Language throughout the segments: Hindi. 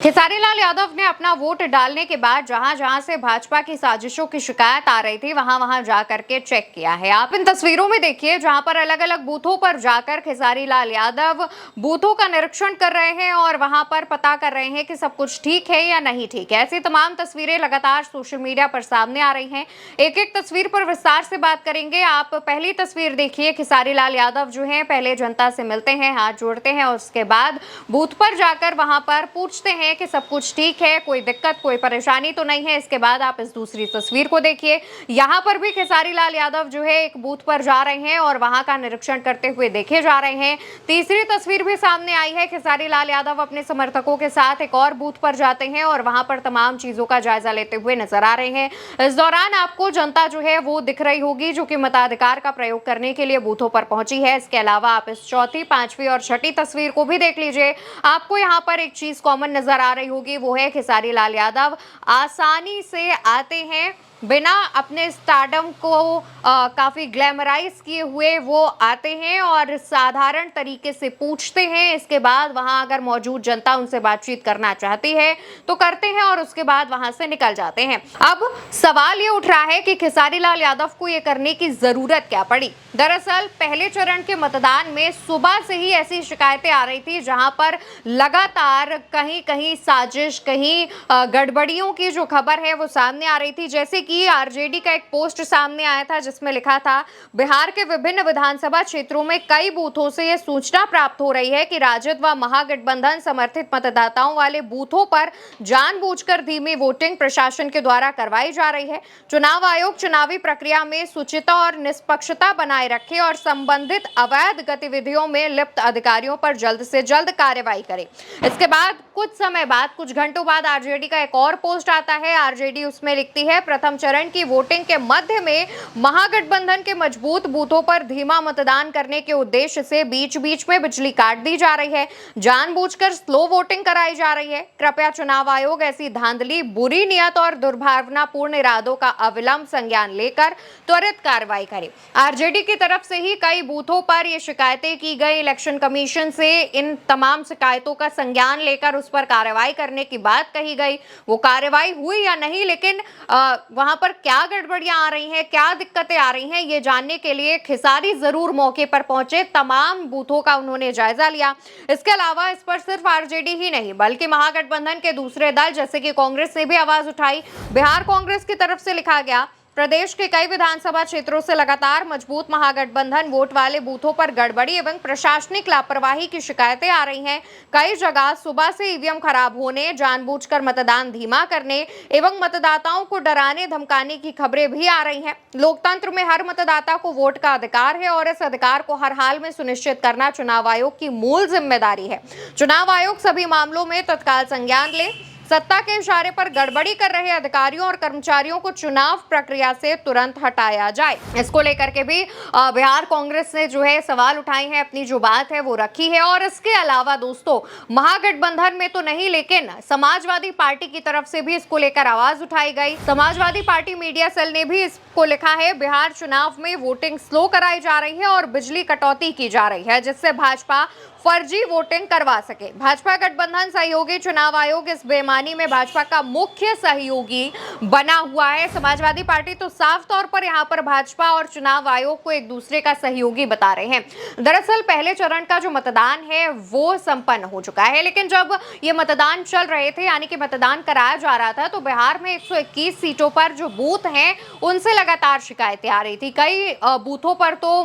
खेसारी लाल यादव ने अपना वोट डालने के बाद जहां जहां से भाजपा की साजिशों की शिकायत आ रही थी वहां वहां जाकर के चेक किया है। आप इन तस्वीरों में देखिए जहां पर अलग अलग बूथों पर जाकर खेसारी लाल यादव बूथों का निरीक्षण कर रहे हैं और वहां पर पता कर रहे हैं कि सब कुछ ठीक है या नहीं ठीक है। ऐसी तमाम तस्वीरें लगातार सोशल मीडिया पर सामने आ रही हैं। एक एक तस्वीर पर विस्तार से बात करेंगे। आप पहली तस्वीर देखिए, खेसारी लाल यादव जो है पहले जनता से मिलते हैं, हाथ जोड़ते हैं और उसके बाद बूथ पर जाकर वहां पर पूछते हैं कि सब कुछ ठीक है, कोई दिक्कत कोई परेशानी तो नहीं है। इसके बाद आप इस दूसरी तस्वीर को देखिए, यहां पर भी खेसारी लाल यादव जो है एक बूथ पर जा रहे हैं और वहां का निरीक्षण करते हुए देखे जा रहे हैं। तीसरी तस्वीर भी सामने आई है, खेसारी लाल यादव अपने समर्थकों के साथ एक और बूथ पर जाते हैं और वहां पर तमाम चीजों का जायजा लेते हुए नजर आ रहे हैं। इस दौरान आपको जनता जो है वो दिख रही होगी जो कि मताधिकार का प्रयोग करने के लिए बूथों पर पहुंची है। इसके अलावा आप इस चौथी, पांचवी और छठी तस्वीर को भी देख लीजिए। आपको यहाँ पर एक चीज कॉमन नजर आ रही होगी, वो है खेसारी लाल यादव आसानी से आते हैं, बिना अपने स्टारडम को काफी ग्लैमराइज किए हुए वो आते हैं और साधारण तरीके से पूछते हैं। इसके बाद वहां अगर मौजूद जनता उनसे बातचीत करना चाहती है तो करते हैं और उसके बाद वहां से निकल जाते हैं। अब सवाल ये उठ रहा है कि खेसारी लाल यादव को ये करने की जरूरत क्या पड़ी। दरअसल पहले चरण के मतदान में सुबह से ही ऐसी शिकायतें आ रही थी जहां पर लगातार कहीं कहीं साजिश, कहीं गड़बड़ियों की जो खबर है वो सामने आ रही थी। जैसे कि आरजेडी का एक पोस्ट सामने आया था जिसमें लिखा था, बिहार के विभिन्न विधानसभा क्षेत्रों में कई बूथों से यह सूचना प्राप्त हो रही है कि राजद व महागठबंधन समर्थित मतदाताओं वाले बूथों पर जानबूझकर धीमी वोटिंग प्रशासन के द्वारा करवाई जा रही है। चुनाव आयोग चुनावी प्रक्रिया में शुचिता और निष्पक्षता बनाए रखे और संबंधित अवैध गतिविधियों में लिप्त अधिकारियों पर जल्द से जल्द कार्रवाई करे। इसके बाद कुछ समय बाद, कुछ घंटों बाद आरजेडी का एक और पोस्ट आता है। आरजेडी उसमें लिखती है, प्रथम चरण की वोटिंग के मध्य में महागठबंधन के मजबूत बूथों पर धीमा मतदान करने के उद्देश्य से बीच बीच में बिजली काट दी जा रही है, जानबूझकर स्लो वोटिंग कराई जा रही है। कृपया चुनाव आयोग ऐसी धांधली, बुरी नियत और दुर्भावनापूर्ण इरादों का अविलंब संज्ञान लेकर त्वरित कार्रवाई करे। आरजेडी की तरफ से ही कई बूथों पर ये शिकायतें की गई। इलेक्शन कमीशन से इन तमाम शिकायतों का संज्ञान लेकर उस पर कार्रवाई करने की बात कही गई। वो कार्रवाई हुई या नहीं, लेकिन वहां पर क्या गड़बड़ियां आ रही हैं, क्या दिक्कतें आ रही हैं, ये जानने के लिए खेसारी जरूर मौके पर पहुंचे। तमाम बूथों का उन्होंने जायजा लिया। इसके अलावा इस पर सिर्फ आरजेडी ही नहीं बल्कि महागठबंधन के दूसरे दल जैसे कि कांग्रेस ने भी आवाज उठाई। बिहार कांग्रेस की तरफ से लिखा गया, प्रदेश के कई विधानसभा क्षेत्रों से लगातार मजबूत महागठबंधन वोट वाले बूथों पर गड़बड़ी एवं प्रशासनिक लापरवाही की शिकायतें आ रही हैं। कई जगह सुबह से ईवीएम खराब होने, जानबूझकर मतदान धीमा करने एवं मतदाताओं को डराने धमकाने की खबरें भी आ रही हैं। लोकतंत्र में हर मतदाता को वोट का अधिकार है और इस अधिकार को हर हाल में सुनिश्चित करना चुनाव आयोग की मूल जिम्मेदारी है। चुनाव आयोग सभी मामलों में तत्काल संज्ञान ले, सत्ता के इशारे पर गड़बड़ी कर रहे अधिकारियों और कर्मचारियों को चुनाव प्रक्रिया से तुरंत हटाया जाए। इसको लेकर के भी बिहार कांग्रेस ने जो है सवाल उठाए हैं, अपनी जो बात है वो रखी है। और इसके अलावा दोस्तों, महागठबंधन में तो नहीं लेकिन समाजवादी पार्टी की तरफ से भी इसको लेकर आवाज उठाई गई। समाजवादी पार्टी मीडिया सेल ने भी इसको लिखा है, बिहार चुनाव में वोटिंग स्लो कराई जा रही है और बिजली कटौती की जा रही है जिससे भाजपा फर्जी वोटिंग करवा सके। भाजपा गठबंधन सहयोगी चुनाव आयोग इस बेईमानी में भाजपा का मुख्य सहयोगी बना हुआ है। समाजवादी पार्टी तो साफ तौर पर यहाँ पर भाजपा और चुनाव आयोग को एक दूसरे का सहयोगी बता रहे हैं। दरअसल पहले चरण का जो मतदान है वो संपन्न हो चुका है, लेकिन जब ये मतदान चल रहे थे यानी कि मतदान कराया जा रहा था तो बिहार में 121 सीटों पर जो बूथ हैं उनसे लगातार शिकायतें आ रही थी। कई बूथों पर तो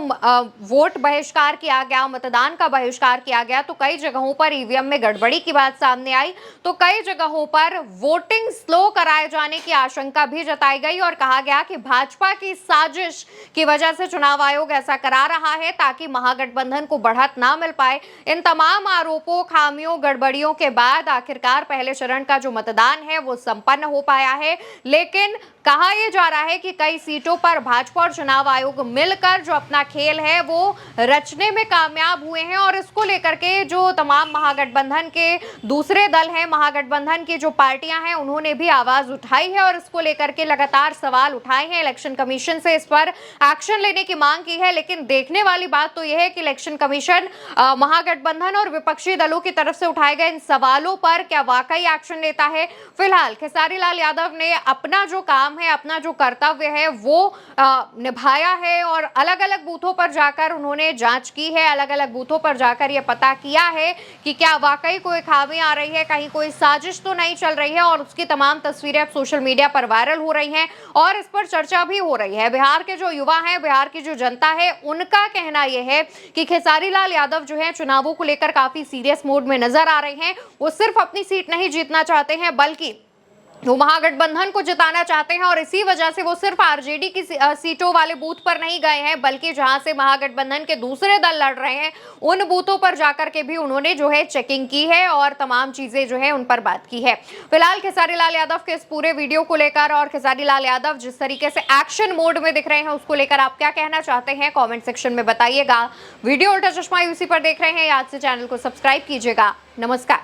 वोट बहिष्कार किया गया, मतदान का बहिष्कार किया गया, तो कई जगहों पर ईवीएम में गड़बड़ी की बात सामने आई, तो कई जगहों पर वोटिंग स्लो कराए जाने की आशंका भी जताई गई और कहा गया कि भाजपा की साजिश की वजह से चुनाव आयोग ऐसा करा रहा है ताकि महागठबंधन को बढ़त ना मिल पाए। इन तमाम आरोपों, खामियों, गड़बड़ियों के बाद आखिरकार पहले चरण का जो मतदान है वो संपन्न हो पाया है। लेकिन कहा यह जा रहा है कि कई सीटों पर भाजपा और चुनाव आयोग मिलकर जो अपना खेल है वो रचने में कामयाब हुए हैं और इसको लेकर के जो तमाम महागठबंधन के दूसरे दल हैं, महागठबंधन की जो पार्टियां हैं, उन्होंने भी आवाज उठाई है और इसको लेकर के लगातार सवाल उठाए हैं। इलेक्शन कमीशन से इस पर एक्शन लेने की मांग की है, लेकिन देखने वाली बात तो यह है कि इलेक्शन कमीशन महागठबंधन और विपक्षी दलों की तरफ से उठाए गए इन सवालों पर क्या वाकई एक्शन लेता है। फिलहाल खेसारी लाल यादव ने अपना जो काम है, अपना जो कर्तव्य है वो निभाया है और अलग अलग बूथों पर जाकर उन्होंने जांच की है, अलग अलग बूथों पर जाकर यह पता किया है कि क्या वाकई कोई खामी आ रही है, कहीं कोई साजिश तो नहीं चल रही है। और उसकी तमाम तस्वीरें अब सोशल मीडिया पर वायरल हो रही हैं और इस पर चर्चा भी हो रही है। बिहार के जो युवा हैं, बिहार की जो जनता है, उनका कहना यह है कि खेसारी लाल यादव जो है चुनावों को लेकर काफी सीरियस मोड में नजर आ रहे हैं। वो सिर्फ अपनी सीट नहीं जीतना चाहते हैं, बल्कि वो महागठबंधन को जिताना चाहते हैं और इसी वजह से वो सिर्फ आरजेडी की सीटों वाले बूथ पर नहीं गए हैं, बल्कि जहां से महागठबंधन के दूसरे दल लड़ रहे हैं उन बूथों पर जाकर के भी उन्होंने जो है चेकिंग की है और तमाम चीजें जो है उन पर बात की है। फिलहाल खेसारी लाल यादव के इस पूरे वीडियो को लेकर और खेसारी लाल यादव जिस तरीके से एक्शन मोड में दिख रहे हैं, उसको लेकर आप क्या कहना चाहते हैं, कॉमेंट सेक्शन में बताइएगा। वीडियो उल्टा चश्मा यूसी पर देख रहे हैं, याद से चैनल को सब्सक्राइब कीजिएगा। नमस्कार।